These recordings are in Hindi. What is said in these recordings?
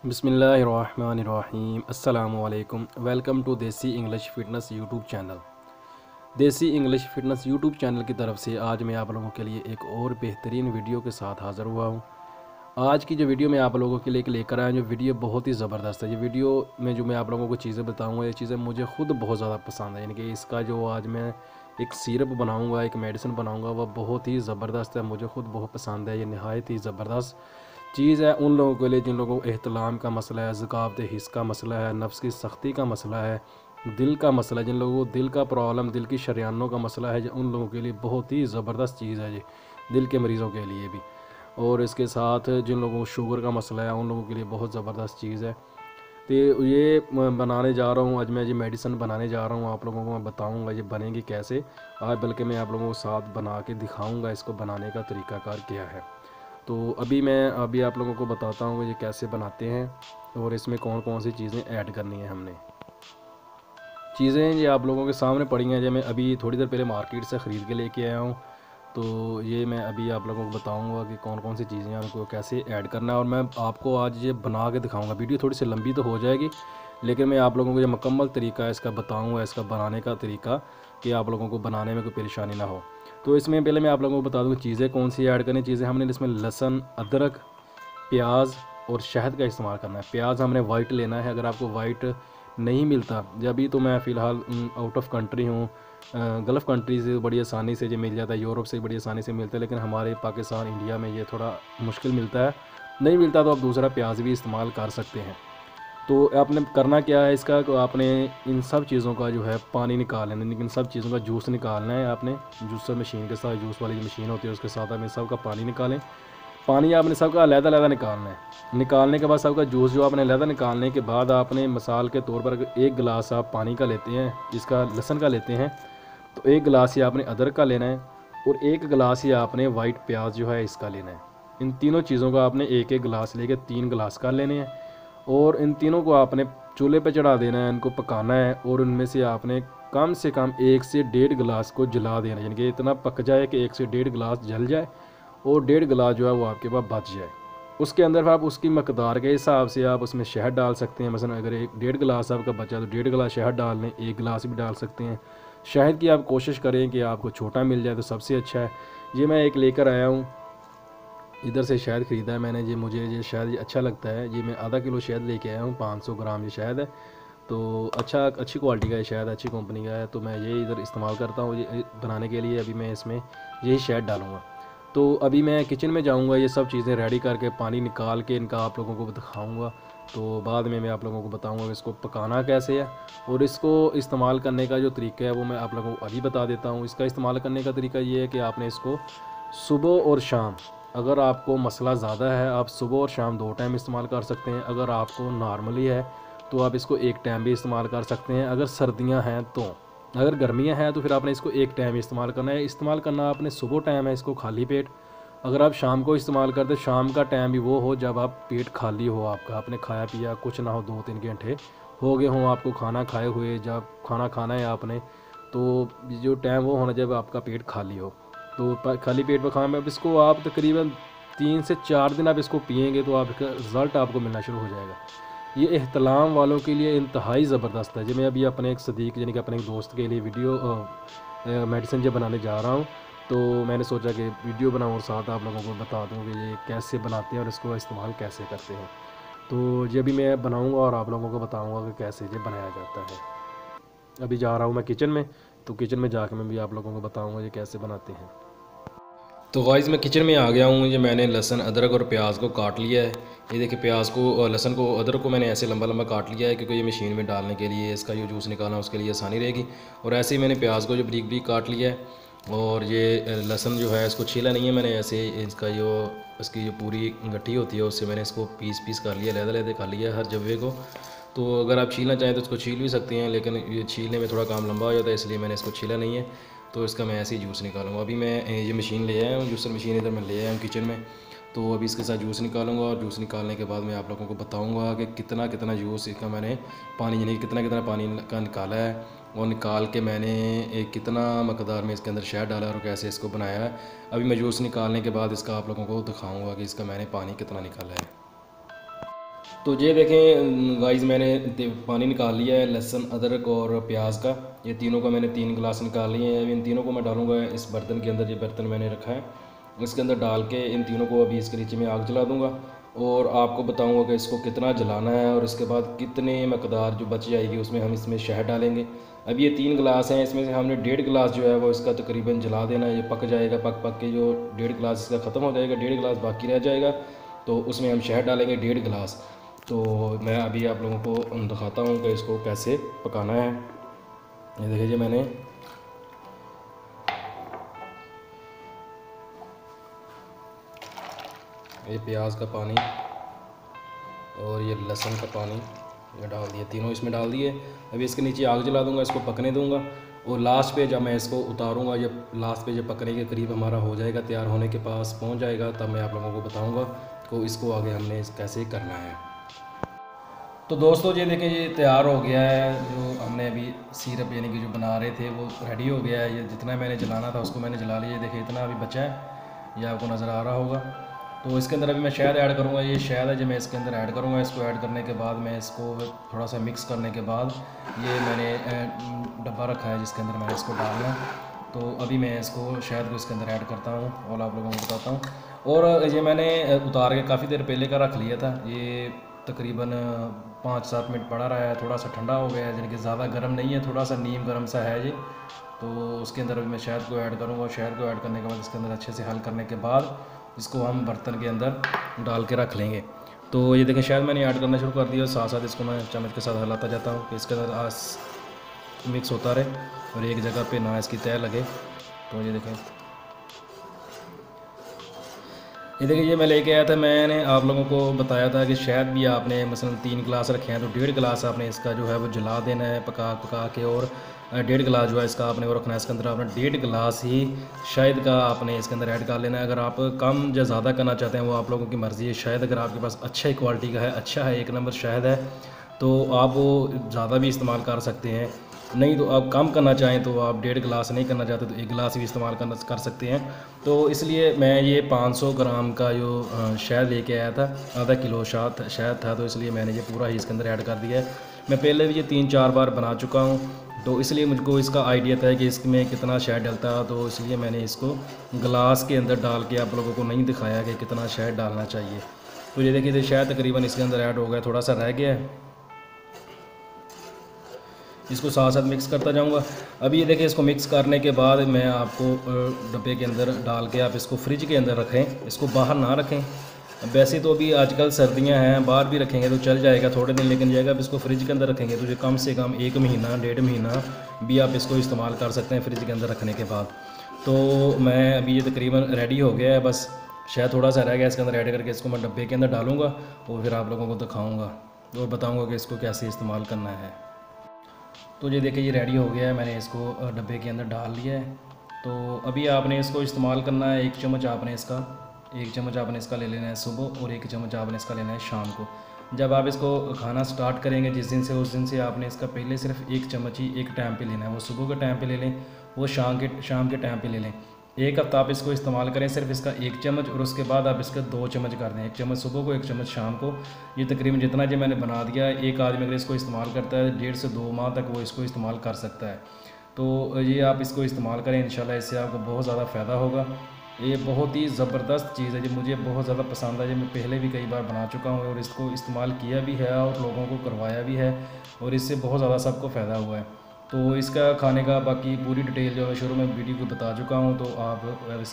बिस्मिल्लाहिर्रहमानिर्रहीम अस्सलामुअलैकुम। वेलकम टू देसी इंग्लिश फ़िटनेस यूट्यूब चैनल। देसी इंग्लिश फ़िटनेस यूट्यूब चैनल की तरफ से आज मैं आप लोगों के लिए एक और बेहतरीन वीडियो के साथ हाज़िर हुआ हूँ। आज की जो वीडियो मैं आप लोगों के लिए लेकर आया, जो वीडियो बहुत ही ज़बरदस्त है। ये वीडियो में जो मैं आप लोगों को चीज़ें बताऊँगा, ये चीज़ें मुझे ख़ुद बहुत ज़्यादा पसंद है। यानी कि इसका जो आज मैं एक सिरप बनाऊँगा, एक मेडिसिन बनाऊँगा, वह बहुत ही ज़बरदस्त है। मुझे ख़ुद बहुत पसंद है। ये नहायत ही ज़बरदस्त चीज़ है उन लोगों के लिए जिन लोगों को एहतलाम का मसला है, ज़कावत हिस्स का मसला है, नफ्स की सख्ती का मसला है, दिल का मसला है, जिन लोगों को दिल का प्रॉब्लम, दिल की शरियानों का मसला है, उन लोगों के लिए बहुत ही ज़बरदस्त चीज़ है ये, दिल के मरीज़ों के लिए भी। और इसके साथ जिन लोगों को शुगर का मसला है, उन लोगों के लिए बहुत ज़बरदस्त चीज़ है। तो ये मैं बनाने जा रहा हूँ, आज मैं ये मेडिसिन बनाने जा रहा हूँ। आप लोगों को मैं बताऊँगा ये बनेगी कैसे आज, बल्कि मैं आप लोगों को साथ बना के दिखाऊँगा इसको बनाने का तरीक़ाकार क्या है। तो अभी आप लोगों को बताता हूँ ये कैसे बनाते हैं और इसमें कौन कौन सी चीज़ें ऐड करनी है हमने। चीज़ें ये आप लोगों के सामने पड़ी हैं, जो मैं अभी थोड़ी देर पहले मार्केट से ख़रीद के लेके आया हूँ। तो ये मैं अभी आप लोगों को बताऊंगा कि कौन कौन सी चीज़ें हैं, उनको कैसे ऐड करना है, और मैं आपको आज ये बना के दिखाऊंगा। वीडियो थोड़ी सी लंबी तो हो जाएगी, लेकिन मैं आप लोगों को ये मुकम्मल तरीका है इसका बताऊंगा, इसका बनाने का तरीका, कि आप लोगों को बनाने में कोई परेशानी ना हो। तो इसमें पहले मैं आप लोगों को बता दूँ चीज़ें कौन सी ऐड करनी। चीज़ें हमने इसमें लहसुन, अदरक, प्याज और शहद का इस्तेमाल करना है। प्याज हमने वाइट लेना है। अगर आपको वाइट नहीं मिलता, अभी तो मैं फ़िलहाल आउट ऑफ कंट्री हूँ, गल्फ़ कंट्री से बड़ी आसानी से ये मिल जाता है, यूरोप से बड़ी आसानी से मिलता है, लेकिन हमारे पाकिस्तान, इंडिया में ये थोड़ा मुश्किल मिलता है। नहीं मिलता तो आप दूसरा प्याज भी इस्तेमाल कर सकते हैं। तो आपने करना क्या है इसका, तो आपने इन सब चीज़ों का जो है पानी निकाल लेना, इन सब चीज़ों का जूस निकालना है। आपने जूसर मशीन के साथ, जूस वाली जो मशीन होती है उसके साथ आप इन सब का पानी निकालें। पानी आपने सबका अलग-अलग निकालना है। निकालने के बाद सबका जूस जो आपने अलग निकालने के बाद आपने मिसाल के तौर पर अगर एक गिलास आप पानी का लेते हैं, इसका लहसुन का लेते हैं, तो एक गिलास ही आपने अदरक का लेना है और एक गिलास ही आपने वाइट प्याज जो है इसका लेना है। इन तीनों चीज़ों का आपने एक एक गिलास लेके 3 गिलास कर लेने हैं और इन तीनों को आपने चूल्हे पे चढ़ा देना है, इनको पकाना है। और उनमें से आपने कम से कम 1 से 1.5 गिलास को जला देना है, यानी कि इतना पक जाए कि 1 से 1.5 गिलास जल जाए और 1.5 गिलास जो है वो आपके पास बच जाए। उसके अंदर आप उसकी मकदार के हिसाब से आप उसमें शहद डाल सकते हैं। मसलन अगर 1.5 गिलास आपका बचा तो 1.5 गिलास शहद डाल लें, 1 गिलास भी डाल सकते हैं। शहद की आप कोशिश करें कि आपको छोटा मिल जाए तो सबसे अच्छा है। ये मैं एक लेकर आया हूँ, इधर से शहद ख़रीदा है मैंने। मुझे ये शहद अच्छा लगता है। ये मैं आधा किलो शहद लेके आया हूँ, 500 ग्राम ये शहद है। तो अच्छी क्वालिटी का है शहद, अच्छी कंपनी का है। तो मैं ये इधर इस्तेमाल करता हूँ ये बनाने के लिए। अभी मैं इसमें यही शहद डालूँगा। तो अभी मैं किचन में जाऊँगा, ये सब चीज़ें रेडी करके पानी निकाल के इनका आप लोगों को दिखाऊँगा। तो बाद में मैं आप लोगों को बताऊँगा कि इसको पकाना कैसे है और इसको इस्तेमाल करने का जो तरीका है वो मैं आप लोगों को अभी बता देता हूँ। इसका इस्तेमाल करने का तरीका ये है कि आपने इसको सुबह और शाम, अगर आपको मसला ज़्यादा है आप सुबह और शाम 2 टाइम इस्तेमाल कर सकते हैं। अगर आपको नॉर्मली है तो आप इसको 1 टाइम भी इस्तेमाल कर सकते हैं। अगर सर्दियां हैं तो, अगर गर्मियां हैं तो फिर आपने इसको 1 टाइम इस्तेमाल करना है। इस्तेमाल करना आपने सुबह टाइम है इसको खाली पेट। अगर आप शाम को इस्तेमाल करते, शाम का टाइम भी वो हो जब आप पेट खाली हो, आपका आपने खाया पिया कुछ ना हो, 2-3 घंटे हो गए हों आपको खाना खाए हुए, जब खाना खाना है आपने, तो जो टाइम वो होना जब आपका पेट खाली हो। तो खाली पेट पर खाना, अब इसको आप तकरीबन 3 से 4 दिन आप इसको पिएंगे तो आपका रिज़ल्ट आपको मिलना शुरू हो जाएगा। ये एहतलाम वालों के लिए इंतहाई ज़बरदस्त है। जो मैं अभी अपने एक सदीक यानी कि अपने एक दोस्त के लिए मेडिसिन जब बनाने जा रहा हूँ, तो मैंने सोचा कि वीडियो बनाऊँ और साथ आप लोगों को बता दूँ कि ये कैसे बनाते हैं और इसको इस्तेमाल कैसे करते हैं। तो ये भी मैं बनाऊँगा और आप लोगों को बताऊँगा कि कैसे ये बनाया जाता है। अभी जा रहा हूँ मैं किचन में, तो किचन में जाकर मैं भी आप लोगों को बताऊँगा ये कैसे बनाते हैं। तो गाइस मैं किचन में आ गया हूँ। ये मैंने लहसुन, अदरक और प्याज को काट लिया है। ये देखिए प्याज को, लहसुन को, अदरक को मैंने ऐसे लंबा लंबा काट लिया है, क्योंकि ये मशीन में डालने के लिए इसका जो जूस निकालना उसके लिए आसानी रहेगी। और ऐसे ही मैंने प्याज को जो बारीक बारीक काट लिया है। और ये लहसुन जो है इसको छीला नहीं है मैंने, ऐसे इसका जो इसकी जो पूरी गट्ठी होती है उससे मैंने इसको पीस पीस कर लिया, लहदा कर लिया हर जब्बे को। तो अगर आप छीलना चाहें तो इसको छील भी सकते हैं, लेकिन ये छीलने में थोड़ा काम लंबा हो जाता है, इसलिए मैंने इसको छीला नहीं है। तो इसका मैं ऐसे ही जूस निकालूंगा। अभी मैं ये मशीन ले आया हूँ, जूसर मशीन इधर मैं ले आया हूँ किचन में। तो अभी इसके साथ जूस निकालूंगा और जूस निकालने के बाद मैं आप लोगों को बताऊंगा कि कितना कितना जूस इसका मैंने पानी, यानी कितना कितना पानी का निकाला है, और निकाल के मैंने एक कितना मकदार में इसके अंदर शहद डाला और कैसे इसको बनाया है। अभी मैं जूस निकालने के बाद इसका आप लोगों को दिखाऊँगा कि इसका मैंने पानी कितना निकाला है। तो ये देखें गाइस, मैंने पानी निकाल लिया है लहसुन, अदरक और प्याज का। ये तीनों का मैंने 3 गिलास निकाल लिए हैं। इन तीनों को मैं डालूंगा इस बर्तन के अंदर। ये बर्तन मैंने रखा है, इसके अंदर डाल के इन तीनों को अभी इसके नीचे में आग जला दूंगा और आपको बताऊंगा कि इसको कितना जलाना है और इसके बाद कितने मकदार जो बच जाएगी उसमें हम इसमें शहद डालेंगे। अब ये 3 गिलास हैं, इसमें से हमने 1.5 गिलास जो है वो इसका तकरीबन जला देना है। ये पक जाएगा, पक पक के जो 1.5 गिलास इसका ख़त्म हो जाएगा, 1.5 गिलास बाकी रह जाएगा, तो उसमें हम शहद डालेंगे 1.5 गिलास। तो मैं अभी आप लोगों को दिखाता हूँ कि इसको कैसे पकाना है। ये देखिए, मैंने ये प्याज का पानी और ये लहसुन का पानी ये डाल दिए, तीनों इसमें डाल दिए। अभी इसके नीचे आग जला दूंगा, इसको पकने दूंगा और लास्ट पे जब मैं इसको उतारूंगा, जब लास्ट पे जब पकने के करीब हमारा हो जाएगा, तैयार होने के पास पहुंच जाएगा, तब मैं आप लोगों को बताऊंगा कि इसको आगे हमने कैसे करना है। तो दोस्तों ये देखें, ये तैयार हो गया है। जो हमने अभी सिरप यानी कि जो बना रहे थे वो रेडी हो गया है। ये जितना मैंने जलाना था उसको मैंने जला लिया। देखिए इतना अभी बचा है, ये आपको नज़र आ रहा होगा। तो इसके अंदर अभी मैं शहद ऐड करूँगा। ये शहद है जो मैं इसके अंदर ऐड करूँगा। इसको ऐड करने के बाद मैं इसको थोड़ा सा मिक्स करने के बाद ये मैंने डब्बा रखा है जिसके अंदर मैंने इसको डालना। तो अभी मैं इसको शहद को इसके अंदर ऐड करता हूँ और आप लोगों को बताता हूँ। और ये मैंने उतार के काफ़ी देर पहले का रख लिया था। ये तकरीबन 5-7 मिनट पड़ा रहा है। थोड़ा सा ठंडा हो गया है, यानी कि ज़्यादा गर्म नहीं है, थोड़ा सा नीम गर्म सा है ये। तो उसके अंदर अभी मैं शहद को ऐड करूँगा। शहद को ऐड करने के बाद इसके अंदर अच्छे से हल करने के बाद इसको हम बर्तन के अंदर डाल के रख लेंगे। तो ये देखें, शहद मैंने ऐड करना शुरू कर दिया, साथ साथ इसको मैं चम्मच के साथ हिलाता जाता हूँ कि इसके अंदर मिक्स होता रहे और एक जगह पे ना इसकी तय लगे। तो ये देखें, ये मैं लेके आया था। मैंने आप लोगों को बताया था कि शहद भी आपने मसलन 3 गिलास रखे हैं तो 1.5 गिलास आपने इसका जो है वो जला देना है पका पका के, और 1.5 गिलास जो है इसका आपने वो रखना है। इसके अंदर आपने 1.5 गिलास ही शहद का आपने इसके अंदर ऐड कर लेना है। अगर आप कम या ज़्यादा करना चाहते हैं वो आप लोगों की मर्ज़ी है। शहद अगर आपके पास अच्छी क्वालिटी का है, अच्छा है, 1 नंबर शहद है, तो आप वो ज़्यादा भी इस्तेमाल कर सकते हैं। नहीं तो आप कम करना चाहें तो आप 1.5 गिलास नहीं करना चाहते तो 1 गिलास भी इस्तेमाल कर सकते हैं। तो इसलिए मैं ये 500 ग्राम का जो शहद लेके आया था, आधा किलो शहद था, तो इसलिए मैंने ये पूरा ही इसके अंदर ऐड कर दिया है। मैं पहले भी ये 3-4 बार बना चुका हूँ, तो इसलिए मुझको इसका आइडिया था कि इसमें कितना शहद डलता है। तो इसलिए मैंने इसको गिलास के अंदर डाल के आप लोगों को नहीं दिखाया कि कितना शहद डालना चाहिए। तो ये देखिए, शहद तकरीबन इसके अंदर ऐड हो गया, थोड़ा सा रह गया है। इसको साथ साथ मिक्स करता जाऊंगा। अभी ये देखिए, इसको मिक्स करने के बाद मैं आपको डब्बे के अंदर डाल के आप इसको फ्रिज के अंदर रखें, इसको बाहर ना रखें। वैसे तो अभी आजकल सर्दियां हैं, बाहर भी रखेंगे तो चल जाएगा, थोड़े दिन लेकिन जाएगा। अब इसको फ्रिज के अंदर रखेंगे तो ये कम से कम 1 महीना 1.5 महीना भी आप इसको इस्तेमाल कर सकते हैं फ्रिज के अंदर रखने के बाद। तो मैं अभी ये तकरीबन रेडी हो गया है, बस शायद थोड़ा सा रह गया इसके अंदर ऐड करके इसको मैं डब्बे के अंदर डालूँगा और फिर आप लोगों को दिखाऊँगा और बताऊँगा कि इसको कैसे इस्तेमाल करना है। तो ये देखिए, ये रेडी हो गया है, मैंने इसको डब्बे के अंदर डाल लिया है। तो अभी आपने इसको इस्तेमाल करना है। 1 चम्मच आपने इसका ले लेना है सुबह और 1 चम्मच आपने इसका लेना है शाम को। जब आप इसको खाना स्टार्ट करेंगे जिस दिन से, उस दिन से आपने इसका पहले सिर्फ 1 चम्मच ही एक टाइम पे लेना है। वो सुबह के टाइम पे ले लें, वो शाम के टाइम पे ले लें। 1 हफ्ता आप इसको इस्तेमाल करें सिर्फ इसका 1 चम्मच, और उसके बाद आप इसका 2 चम्मच कर दें। 1 चम्मच सुबह को, 1 चम्मच शाम को। ये तकरीबन जितना जो मैंने बना दिया, एक आदमी अगर इसको इस्तेमाल करता है 1.5 से 2 माह तक वो इसको इस्तेमाल कर सकता है। तो ये आप इसको इस्तेमाल करें, इंशाल्लाह इससे आपको बहुत ज़्यादा फ़ायदा होगा। ये बहुत ही ज़बरदस्त चीज़ है, जो मुझे बहुत ज़्यादा पसंद है, जो मैं पहले भी कई बार बना चुका हूँ और इसको इस्तेमाल किया भी है और लोगों को करवाया भी है, और इससे बहुत ज़्यादा सबको फ़ायदा हुआ है। तो इसका खाने का बाकी पूरी डिटेल जो मैं शुरू में वीडियो को बता चुका हूँ, तो आप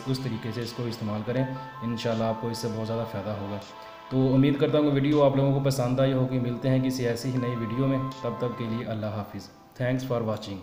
उस तरीके से इसको इस्तेमाल करें, इंशाल्लाह आपको इससे बहुत ज़्यादा फ़ायदा होगा। तो उम्मीद करता हूँ कि वीडियो आप लोगों को पसंद आई होगी। मिलते हैं किसी ऐसी ही नई वीडियो में, तब तक के लिए अल्लाह हाफिज़। Thanks for watching.